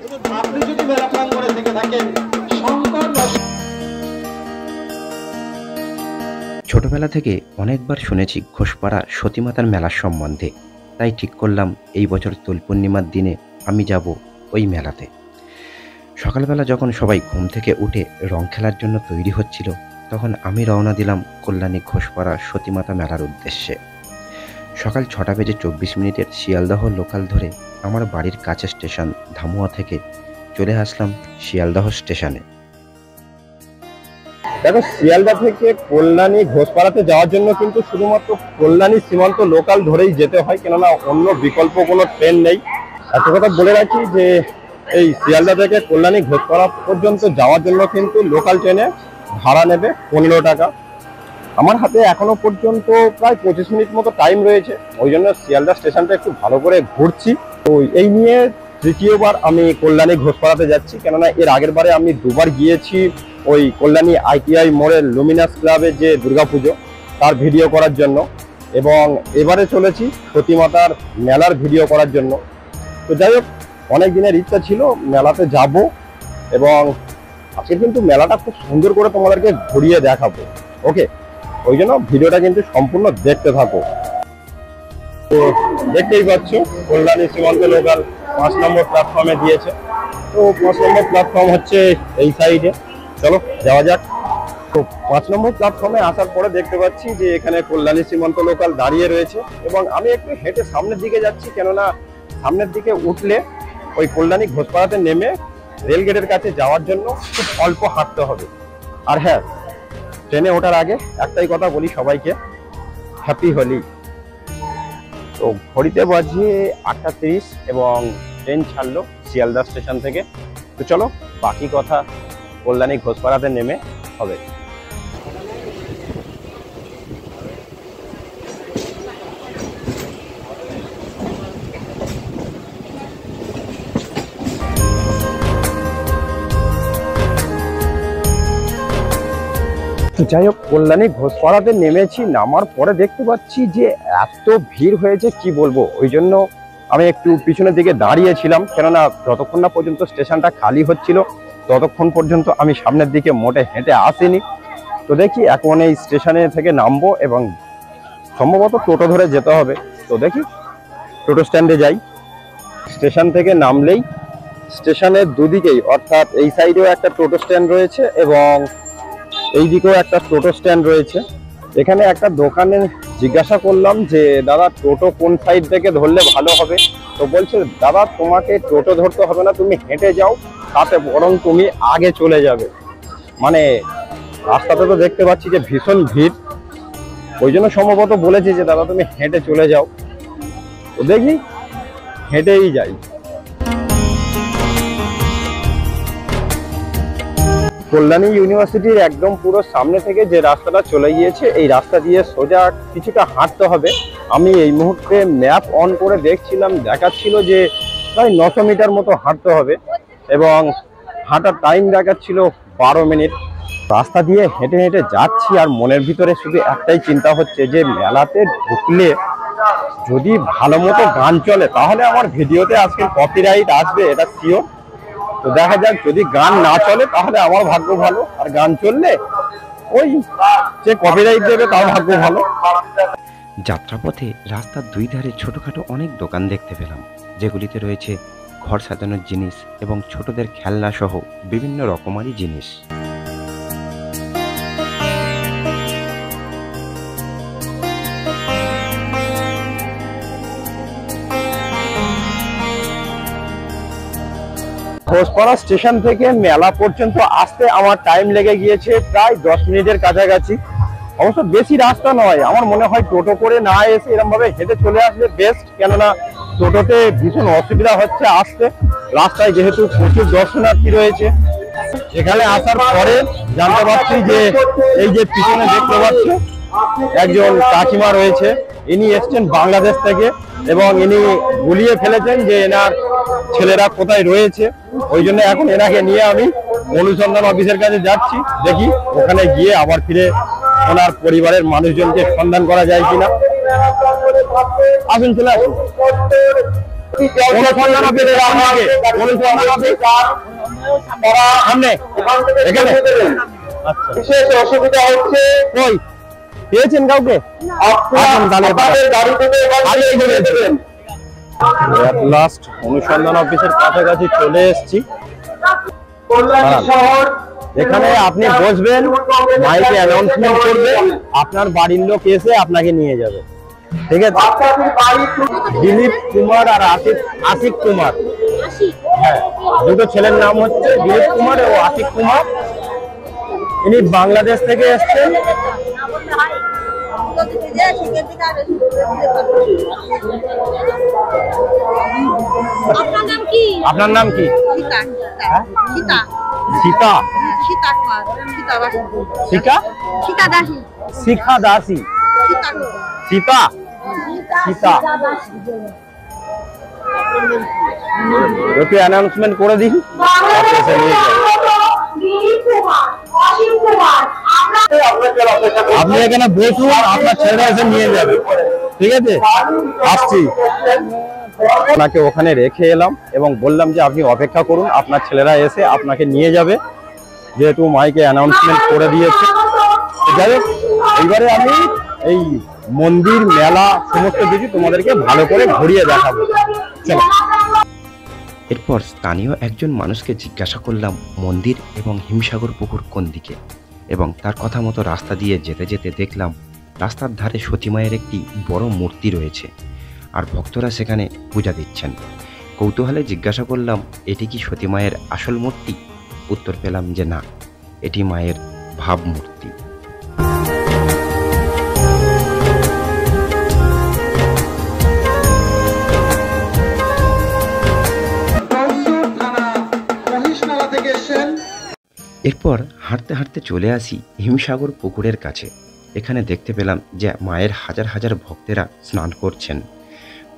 আপনি যদি মেলা প্রাঙ্গণে থেকে থাকেন শঙ্কর। ছোটবেলা থেকে অনেকবার শুনেছি ঘোষপাড়া সতীমাতার মেলার সম্বন্ধে, তাই ঠিক করলাম এই বছর দোল পূর্ণিমার দিনে আমি যাব ওই মেলাতে। সকালবেলা যখন সবাই ঘুম থেকে উঠে রং খেলার জন্য তৈরি হচ্ছিল, তখন আমি রওনা দিলাম কল্যাণী ঘোষপাড়া সতীমাতা মেলার উদ্দেশ্যে। সকাল 6:24 শিয়ালদহ লোকাল ধরে আমার বাড়ির কাছে স্টেশন ধামুয়া থেকে চলে আসলাম শিয়ালদহ স্টেশনে। দেখো, শিয়ালদা থেকে কল্যাণী ঘোষপাড়াতে যাওয়ার জন্য কিন্তু শুধুমাত্র কল্যাণী সীমান্ত লোকাল ধরেই যেতে হয়, কেননা অন্য বিকল্প কোনো ট্রেন নেই। একটা কথা বলে রাখি যে এই শিয়ালদা থেকে কল্যাণী ঘোষপাড়া পর্যন্ত যাওয়ার জন্য কিন্তু লোকাল ট্রেনে ভাড়া নেবে 15 টাকা। আমার হাতে এখনো পর্যন্ত প্রায় 25 মিনিট মতো টাইম রয়েছে, ওই জন্য শিয়ালদা স্টেশনটা একটু ভালো করে ঘুরছি। তো এই নিয়ে তৃতীয়বার আমি কল্যাণী ঘোষপাড়াতে যাচ্ছি, কেননা এর আগের বারে আমি দুবার গিয়েছি ওই কল্যাণী ITI মোড়ের লুমিনাস ক্লাবে যে দুর্গাপুজো তার ভিডিও করার জন্য, এবং এবারে চলেছি সতীমাতার মেলার ভিডিও করার জন্য। তো যাই হোক, অনেক দিনের ইচ্ছা ছিল মেলাতে যাব, এবং আজকে কিন্তু মেলাটা খুব সুন্দর করে তোমাদেরকে ঘুরিয়ে দেখাবো। ওকে, ওই জন্য ভিডিওটা কিন্তু সম্পূর্ণ দেখতে থাকো। তো দেখতেই পাচ্ছ কল্যাণী সীমান্ত লোকাল 5 নম্বর প্ল্যাটফর্মে দিয়েছে। তো 5 নম্বর প্ল্যাটফর্ম হচ্ছে এই সাইডে, চলো যাওয়া যাক। তো 5 নম্বর প্ল্যাটফর্মে আসার পরে দেখতে পাচ্ছি যে এখানে কল্যাণী সীমান্ত লোকাল দাঁড়িয়ে রয়েছে, এবং আমি একটু হেঁটে সামনের দিকে যাচ্ছি, কেননা সামনের দিকে উঠলে ওই কল্যাণী ঘোষপাড়াতে নেমে রেলগেটের কাছে যাওয়ার জন্য খুব অল্প হাঁটতে হবে। আর হ্যাঁ, ট্রেনে ওঠার আগে একটাই কথা বলি সবাইকে, হ্যাপি হোলি। তো ঘড়িতে বাজে 8:30 এবং ট্রেন ছাড়লো শিয়ালদা স্টেশন থেকে। তো চলো বাকি কথা কল্যাণী ঘোষপাড়াতে নেমে হবে। যাই হোক, কল্যাণী ঘোষপাড়াতে নেমেছি। নামার পরে দেখতে পাচ্ছি যে এত ভিড় হয়েছে কি বলবো, ওই জন্য আমি একটু পিছনের দিকে দাঁড়িয়েছিলাম, কেননা যতক্ষণ না পর্যন্ত স্টেশনটা খালি হচ্ছিল ততক্ষণ পর্যন্ত আমি সামনের দিকে মোটে হেঁটে আসিনি। তো দেখি এখন এই স্টেশনে থেকে নামবো, এবং সম্ভবত টোটো ধরে যেতে হবে। তো দেখি টোটো স্ট্যান্ডে যাই। স্টেশন থেকে নামলেই স্টেশনের দুদিকেই, অর্থাৎ এই সাইডেও একটা টোটো স্ট্যান্ড রয়েছে এবং এই দিকেও একটা টোটো স্ট্যান্ড রয়েছে। এখানে একটা দোকানে জিজ্ঞাসা করলাম যে দাদা টোটো কোন সাইড থেকে ধরলে ভালো হবে। তো বলছে দাদা তোমাকে টোটো ধরতে হবে না, তুমি হেঁটে যাও, তাতে বরং তুমি আগে চলে যাবে। মানে রাস্তাতে তো দেখতে পাচ্ছি যে ভীষণ ভিড়, ওই জন্য সম্ভবত বলেছি যে দাদা তুমি হেঁটে চলে যাও। তো দেখি হেঁটেই যাই। কল্যাণী ইউনিভার্সিটির একদম পুরো সামনে থেকে যে রাস্তাটা চলে গিয়েছে, এই রাস্তা দিয়ে সোজা কিছুটা হাঁটতে হবে। আমি এই মুহূর্তে ম্যাপ অন করে দেখছিলাম, দেখাচ্ছিল যে প্রায় 900 মিটার মতো হাঁটতে হবে, এবং হাঁটার টাইম দেখাচ্ছিল 12 মিনিট। রাস্তা দিয়ে হেঁটে হেঁটে যাচ্ছি, আর মনের ভিতরে শুধু একটাই চিন্তা হচ্ছে যে মেলাতে ঢুকলে যদি ভালো মতো গান চলে তাহলে আমার ভিডিওতে আজকে কপিরাইট আসবে, এটা শিওর। তো দেখা যাক, যদি গান না চলে তাহলে আমার ভাগ্য ভালো, আর গান চললে ওই যে কপিরাইট দেবে তার ভাগ্য ভালো। যাত্রাপথে রাস্তার দুই ধারে ছোটখাটো অনেক দোকান দেখতে পেলাম, যেগুলিতে রয়েছে ঘর সাজানোর জিনিস এবং ছোটদের খেলনা সহ বিভিন্ন রকমারি জিনিস। ঘোষপাড়া স্টেশন থেকে মেলা পর্যন্ত আসতে আমার টাইম লেগে গিয়েছে প্রায় 10 মিনিটের কাছাকাছি। অবশ্য বেশি রাস্তা নয়, আমার মনে হয় টোটো করে না এসে এরকম ভাবে হেঁটে চলে আসলে বেস্ট, কেননা টোটোতে ভীষণ অসুবিধা হচ্ছে আসতে। রাস্তায় যেহেতু প্রচুর দর্শনার্থী রয়েছে, এখানে আসার পরে জানতে পারছি যে এই যে পিছনে দেখতে পাচ্ছি একজন কাকিমা রয়েছে, ইনি এসছেন বাংলাদেশ থেকে, এবং ইনি গুলিয়ে ফেলেছেন যে এনার ছেলেরা কোথায় রয়েছে। ওই জন্য এখন এনাকে নিয়ে আমি অনুসন্ধান অফিসের কাছে যাচ্ছি, দেখি ওখানে গিয়ে আবার ফিরে ওনার পরিবারের মানুষজনকে সন্ধান করা যায় কিনা। আসুন, চলে আসুন। অনুসন্ধান অফিসের সামনে এখানে। আচ্ছা, বিশেষ অসুবিধা হচ্ছে কই পেয়েছেন কাউকে? লাস্ট অনুসন্ধান অফিসের কাছাকাছি চলে এসেছি। এখানে আপনি বসবেন, মাইকে অ্যানাউন্সমেন্ট করবে, আপনার বাড়ির লোক এসে আপনাকে নিয়ে যাবে। ঠিক আছে? দিলীপ কুমার আর আশিক কুমার, হ্যাঁ, দুটো ছেলের নাম হচ্ছে দিলীপ কুমার ও আশিক কুমার। ইনি বাংলাদেশ থেকে এসছেন। আপনার নাম কি? সীতা। শিখা দাসী। সীতা। সীতা। একটু অ্যানাউন্সমেন্ট করে দিন। আপনি এখানে বসুন, আপনার ছেলেরা এসে নিয়ে যাবে। ঠিক আছে, আসছি। আপনাকে ওখানে রেখে এলাম এবং বললাম যে আপনি অপেক্ষা করুন, আপনার ছেলেরা এসে আপনাকে নিয়ে যাবে, যেহেতু মাইকে অ্যানাউন্সমেন্ট করে দিয়েছে। যাই হোক, এইবারে আমি এই মন্দির, মেলা সমস্ত কিছু তোমাদেরকে ভালো করে ঘুরিয়ে দেখাবো। চলো। এরপর স্থানীয় একজন মানুষকে জিজ্ঞাসা করলাম মন্দির এবং হিমসাগর পুকুর কোন দিকে, এবং তার কথা মতো রাস্তা দিয়ে যেতে যেতে দেখলাম রাস্তার ধারে সতী মায়ের একটি বড় মূর্তি রয়েছে, আর ভক্তরা সেখানে পূজা দিচ্ছেন। কৌতূহলে জিজ্ঞাসা করলাম এটি কি সতী মায়ের আসল মূর্তি? উত্তর পেলাম যে না, এটি মায়ের ভাবমূর্তি। এরপর হাঁটতে হাঁটতে চলে আসি হিমসাগর পুকুরের কাছে। এখানে দেখতে পেলাম যে মায়ের হাজার হাজার ভক্তেরা স্নান করছেন।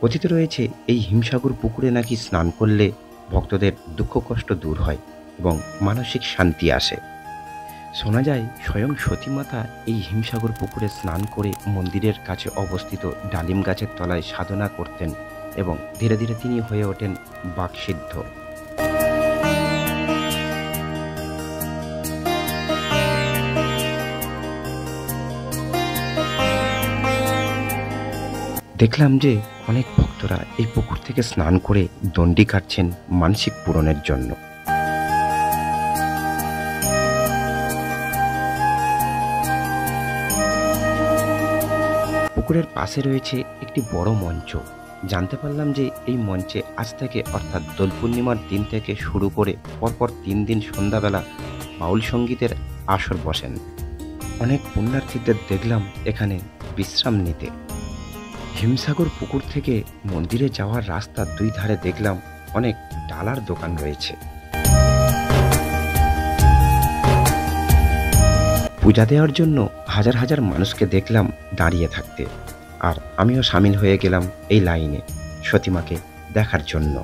কথিত রয়েছে এই হিমসাগর পুকুরে নাকি স্নান করলে ভক্তদের দুঃখ কষ্ট দূর হয় এবং মানসিক শান্তি আসে। শোনা যায় স্বয়ং সতী মাতা এই হিমসাগর পুকুরে স্নান করে মন্দিরের কাছে অবস্থিত ডালিম গাছের তলায় সাধনা করতেন এবং ধীরে ধীরে তিনি হয়ে ওঠেন বাকসিদ্ধ। দেখলাম যে অনেক ভক্তরা এই পুকুর থেকে স্নান করে দণ্ডি কাটছেন মানসিক পূরণের জন্য। পুকুরের পাশে রয়েছে একটি বড় মঞ্চ। জানতে পারলাম যে এই মঞ্চে আজ থেকে অর্থাৎ দোল পূর্ণিমার দিন থেকে শুরু করে পরপর 3 দিন সন্ধ্যাবেলা বাউল সঙ্গীতের আসর বসেন। অনেক পুণ্যার্থীদের দেখলাম এখানে বিশ্রাম নিতে। হিমসাগর পুকুর থেকে মন্দিরে যাওয়ার রাস্তার 2 ধারে দেখলাম অনেক ডালার দোকান রয়েছে। পূজা দেওয়ার জন্য হাজার হাজার মানুষকে দেখলাম দাঁড়িয়ে থাকতে, আর আমিও সামিল হয়ে গেলাম এই লাইনে সতীমাকে দেখার জন্য।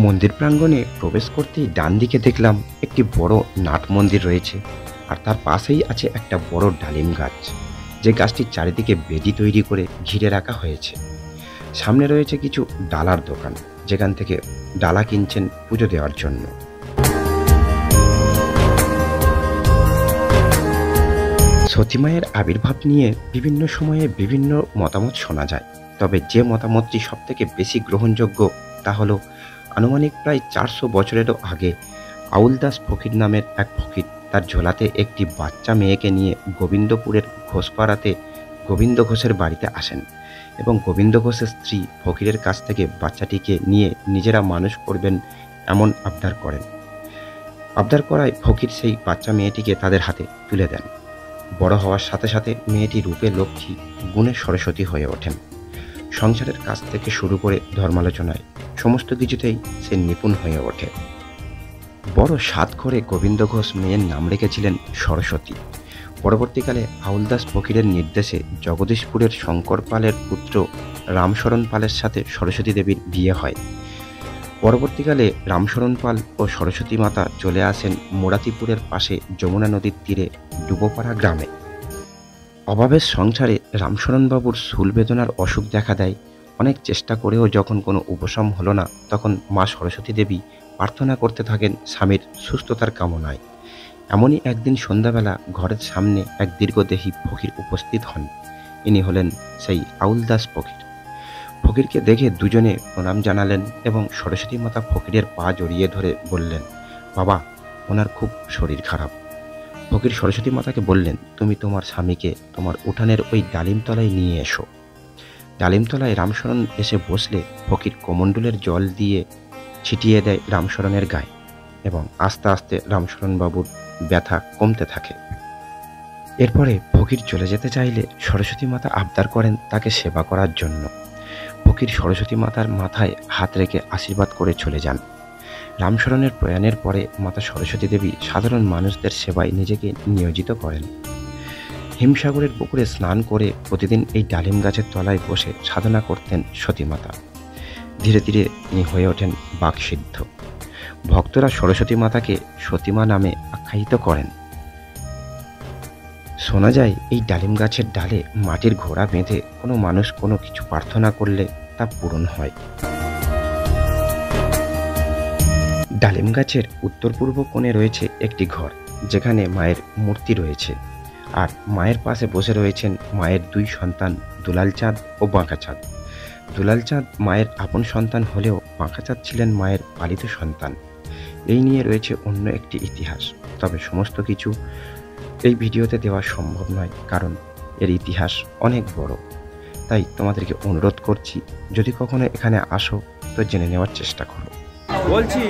মন্দির প্রাঙ্গণে প্রবেশ করতেই ডান দিকে দেখলাম একটি বড় নাট মন্দির রয়েছে, আর তার পাশেই আছে একটা বড় ডালিম গাছ, যে গাছটির চারিদিকে বেদি তৈরি করে ঘিরে রাখা হয়েছে। সামনে রয়েছে কিছু ডালার দোকান, যেখান থেকে ডালা কিনছেন পুজো দেওয়ার জন্য। সতী মায়ের আবির্ভাব নিয়ে বিভিন্ন সময়ে বিভিন্ন মতামত শোনা যায়, তবে যে মতামতটি সবথেকে বেশি গ্রহণযোগ্য তা হলো আনুমানিক প্রায় 400 বছরেরও আগে আউলদাস ফকির নামের এক ফকির তার ঝোলাতে একটি বাচ্চা মেয়েকে নিয়ে গোবিন্দপুরের ঘোষপাড়াতে গোবিন্দ ঘোষের বাড়িতে আসেন এবং গোবিন্দ ঘোষের স্ত্রী ফকিরের কাছ থেকে বাচ্চাটিকে নিয়ে নিজেরা মানুষ করবেন এমন আবদার করেন। আবদার করায় ফকির সেই বাচ্চা মেয়েটিকে তাদের হাতে তুলে দেন। বড় হওয়ার সাথে সাথে মেয়েটি রূপে লক্ষ্মী, গুণে সরস্বতী হয়ে ওঠেন। সংসারের কাজ থেকে শুরু করে ধর্মালোচনায় সমস্ত কিছুতেই সে নিপুণ হয়ে ওঠে। বড় সাধ করে গোবিন্দ ঘোষ মেয়ের নাম রেখেছিলেন সরস্বতী। পরবর্তীকালে আউলদাস ফকিরের নির্দেশে জগদীশপুরের শঙ্কর পালের পুত্র রামশরণ পালের সাথে সরস্বতী দেবীর বিয়ে হয়। পরবর্তীকালে রামশরণ পাল ও সরস্বতী মাতা চলে আসেন মোরাতিপুরের পাশে যমুনা নদীর তীরে ডুবোপাড়া গ্রামে। অভাবের সংসারে রামশরণবাবুর শূল বেদনার অসুখ দেখা দেয়। অনেক চেষ্টা করেও যখন কোনো উপশম হলো না, তখন মা সরস্বতী দেবী প্রার্থনা করতে থাকেন স্বামীর সুস্থতার কামনায়। এমনই একদিন সন্ধ্যাবেলা ঘরের সামনে এক দীর্ঘদেহী ফকির উপস্থিত হন। ইনি হলেন সেই আউলদাস ফকির। ফকিরকে দেখে দুজনে প্রণাম জানালেন এবং সরস্বতী মাতা ফকিরের পা জড়িয়ে ধরে বললেন, বাবা, ওনার খুব শরীর খারাপ। ফকির সরস্বতী মাতাকে বললেন, তুমি তোমার স্বামীকে তোমার উঠানের ওই ডালিমতলায় নিয়ে এসো। ডালিমতলায় রামশরণ এসে বসলে ফকির কমণ্ডলের জল দিয়ে ছিটিয়ে দেয় রামশরণের গায়ে এবং আস্তে আস্তে রামশরণবাবুর ব্যথা কমতে থাকে। এরপরে ফকির চলে যেতে চাইলে সরস্বতী মাতা আবদার করেন তাকে সেবা করার জন্য। ফকির সরস্বতী মাতার মাথায় হাত রেখে আশীর্বাদ করে চলে যান। রামশরণের প্রয়াণের পরে মাতা সরস্বতী দেবী সাধারণ মানুষদের সেবায় নিজেকে নিয়োজিত করেন। হিমসাগরের পুকুরে স্নান করে প্রতিদিন এই ডালিম গাছের তলায় বসে সাধনা করতেন সতীমাতা। ধীরে ধীরে তিনি হয়ে ওঠেন বাকসিদ্ধ। ভক্তরা সরস্বতী মাতাকে সতীমা নামে আখ্যায়িত করেন। শোনা যায় এই ডালিম গাছের ডালে মাটির ঘোড়া বেঁধে কোনো মানুষ কোনো কিছু প্রার্থনা করলে তা পূরণ হয়। ডালিম গাছের উত্তর পূর্ব কোণে রয়েছে একটি ঘর, যেখানে মায়ের মূর্তি রয়েছে, আর মায়ের পাশে বসে রয়েছেন মায়ের দুই সন্তান দুলাল চাঁদ ও বাঁকা চাঁদ। দুলাল চাঁদ মায়ের আপন সন্তান হলেও বাঁকা চাঁদ ছিলেন মায়ের পালিত সন্তান। এই নিয়ে রয়েছে অন্য একটি ইতিহাস, তবে সমস্ত কিছু এই ভিডিওতে দেওয়া সম্ভব নয়, কারণ এর ইতিহাস অনেক বড়। তাই তোমাদেরকে অনুরোধ করছি, যদি কখনো এখানে আসো তো জেনে নেওয়ার চেষ্টা করো। বলছি,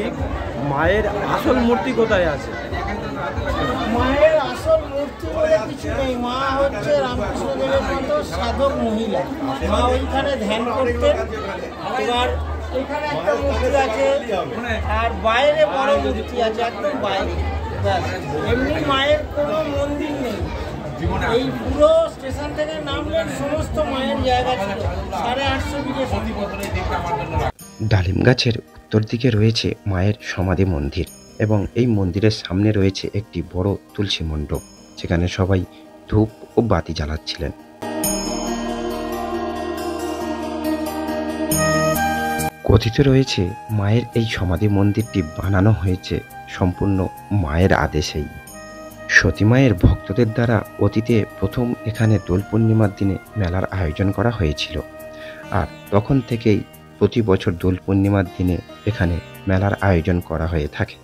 মায়ের আসল মূর্তি কোথায় আছে? মায়ের আসল মূর্তি বলে কিছু নেই। মা হচ্ছে রামকৃষ্ণদেবের মতো সাধক মহিলা। মা ওইখানে ধ্যান করতেন। এবার এখানে একটা মূর্তি আছে, আর বাইরে বড় মূর্তি আছে, একদম বাইরে। এমনি মায়ের কোনো মন্দির নেই। এই পুরো স্টেশন থেকে নামলেন সমস্ত মায়ের জায়গা ছিল 850 বিঘে সম্পত্তি। ডালিম গাছের উত্তর দিকে রয়েছে মায়ের সমাধি মন্দির এবং এই মন্দিরের সামনে রয়েছে একটি বড় তুলসী মণ্ডপ, যেখানে সবাই ধূপ ও বাতি জ্বালাচ্ছিলেন। কথিত রয়েছে মায়ের এই সমাধি মন্দিরটি বানানো হয়েছে সম্পূর্ণ মায়ের আদেশেই। সতী মায়ের ভক্তদের দ্বারা অতীতে প্রথম এখানে দোল পূর্ণিমার দিনে মেলার আয়োজন করা হয়েছিল, আর তখন থেকেই প্রতি বছর দোল পূর্ণিমার দিনে এখানে মেলার আয়োজন করা হয়ে থাকে।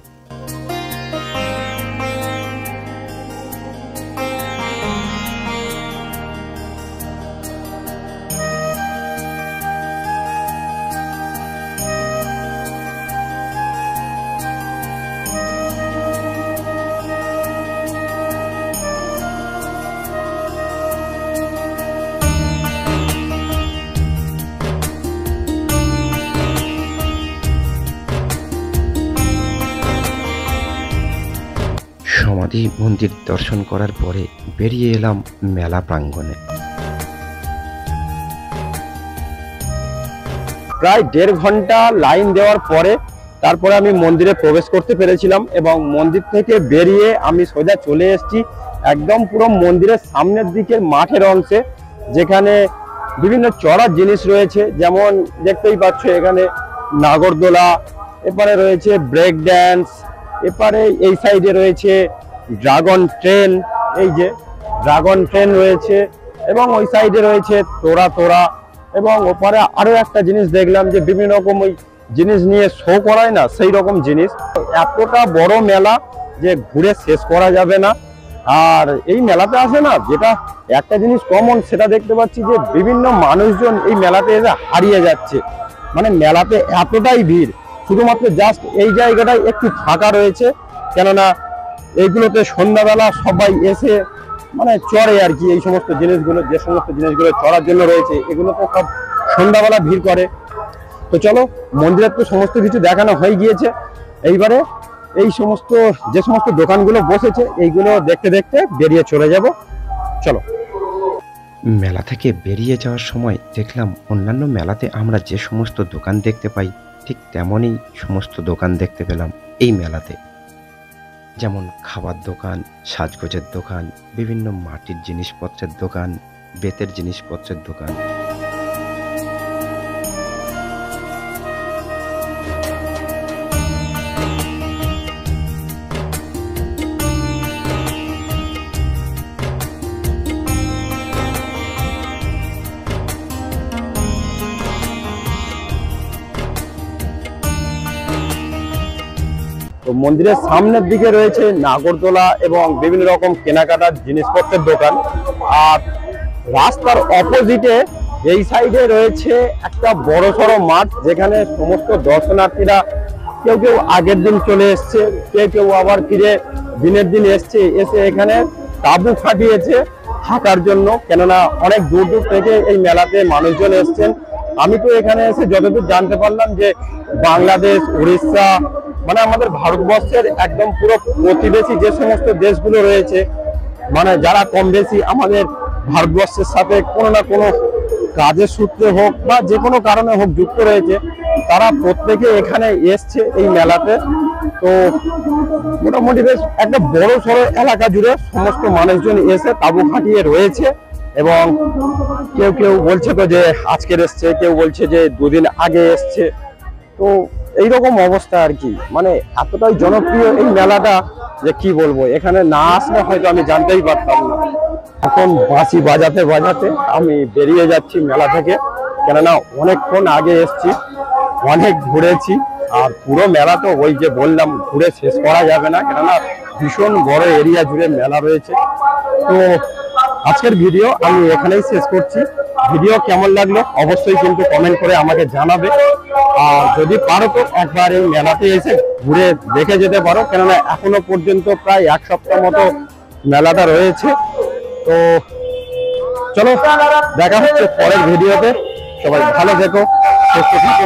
সমাধি মন্দির দর্শন করার পরে বেরিয়ে এলাম মেলা প্রাঙ্গণে। প্রায় 1.5 ঘন্টা লাইন দেওয়ার পরে তারপরে আমি মন্দিরে প্রবেশ করতে পেরেছিলাম এবং মন্দির থেকে বেরিয়ে আমি সোজা চলে এসেছি একদম পুরো মন্দিরের সামনের দিকের মাঠের অংশে, যেখানে বিভিন্ন চড়ার জিনিস রয়েছে। যেমন দেখতেই পাচ্ছ এখানে নাগরদোলা, এপারে রয়েছে ব্রেক ড্যান্স, এপারে এই সাইডে রয়েছে ড্রাগন ট্রেন, এই যে ড্রাগন ট্রেন রয়েছে, এবং ওই সাইডে রয়েছে তোরা, এবং ওপারে আরো একটা জিনিস দেখলাম যে বিভিন্ন রকম ওই জিনিস নিয়ে শো করায় না, সেই রকম জিনিস। এতটা বড় মেলা যে ঘুরে শেষ করা যাবে না। আর এই মেলাতে আসে না, যেটা একটা জিনিস কমন সেটা দেখতে পাচ্ছি যে বিভিন্ন মানুষজন এই মেলাতে এসে হারিয়ে যাচ্ছে। মানে মেলাতে এতটাই ভিড়, শুধুমাত্র জাস্ট এই জায়গাটায় একটু ফাঁকা রয়েছে, কেননা এইগুলোতে সন্ধ্যাবেলা সবাই এসে মানে চড়ে আর কি। এই সমস্ত জিনিসগুলো, যে সমস্ত জিনিসগুলো চড়ার জন্য রয়েছে, এগুলোতে সব সন্ধ্যাবেলা ভিড় করে। তো চলো, মন্দিরের তো সমস্ত কিছু দেখানো হয়ে গিয়েছে, এইবারে এই সমস্ত যে সমস্ত দোকানগুলো বসেছে এইগুলো দেখতে দেখতে বেরিয়ে চলে যাব। চলো। মেলা থেকে বেরিয়ে যাওয়ার সময় দেখলাম অন্যান্য মেলাতে আমরা যে সমস্ত দোকান দেখতে পাই ঠিক তেমনই সমস্ত দোকান দেখতে পেলাম এই মেলাতে। যেমন খাবার দোকান, সাজগোজের দোকান, বিভিন্ন মাটির জিনিসপত্রের দোকান, বেতের জিনিসপত্রের দোকান। তো মন্দিরের সামনের দিকে রয়েছে নাগরদোলা এবং বিভিন্ন রকম কেনাকাটার জিনিসপত্রের দোকান। আর রাস্তার অপোজিটে এই সাইডে রয়েছে একটা বড়সড় মাঠ, যেখানে সমস্ত দর্শনার্থীরা কেউ কেউ আগের দিন চলে এসছে, কেউ কেউ আবার ফিরে দিনের দিন এসছে, এসে এখানে তাঁবু খাটিয়েছে থাকার জন্য, কেননা অনেক দূর দূর থেকে এই মেলাতে মানুষজন এসছেন। আমি তো এখানে এসে যতদূর জানতে পারলাম যে বাংলাদেশ, উড়িষ্যা, মানে আমাদের ভারতবর্ষের একদম পুরো প্রতিবেশী যে সমস্ত দেশগুলো রয়েছে, মানে যারা কম বেশি আমাদের ভারতবর্ষের সাথে কোনো না কোনো কাজের সূত্রে হোক বা যে কোনো কারণে হোক যুক্ত রয়েছে, তারা প্রত্যেকে এখানে এসছে এই মেলাতে। তো মোটামুটি বেশ একটা বড় সড়ো এলাকা জুড়ে সমস্ত মানুষজন এসে তাঁবু খাটিয়ে রয়েছে। এবং কেউ কেউ বলছে তো যে আজকের এসছে, কেউ বলছে যে দুদিন আগে এসছে। তো এইরকম অবস্থা আর কি, মানে এতটাই জনপ্রিয় এই মেলাটা যে কি বলবো, এখানে না আসলে হয়তো আমি জানতেই পারতাম না। এখন বাঁশি বাজাতে বাজাতে আমি বেরিয়ে যাচ্ছি মেলা থেকে, কেননা অনেকক্ষণ আগে এসছি, অনেক ঘুরেছি। আর পুরো মেলা তো ওই যে বললাম ঘুরে শেষ করা যাবে না, কেননা ভীষণ বড় এরিয়া জুড়ে মেলা রয়েছে। তো আজকের ভিডিও আমি এখানেই শেষ করছি। ভিডিও কেমন লাগলো অবশ্যই কিন্তু কমেন্ট করে আমাকে জানাবে। আর যদি পারো তো একবার এই মেলাতে এসে ঘুরে দেখে যেতে পারো, কেননা এখনো পর্যন্ত প্রায় এক সপ্তাহ মতো মেলাটা রয়েছে। তো চলো, দেখা হচ্ছে পরের ভিডিওতে। সবাই ভালো থেকো, সুস্থ থেকো।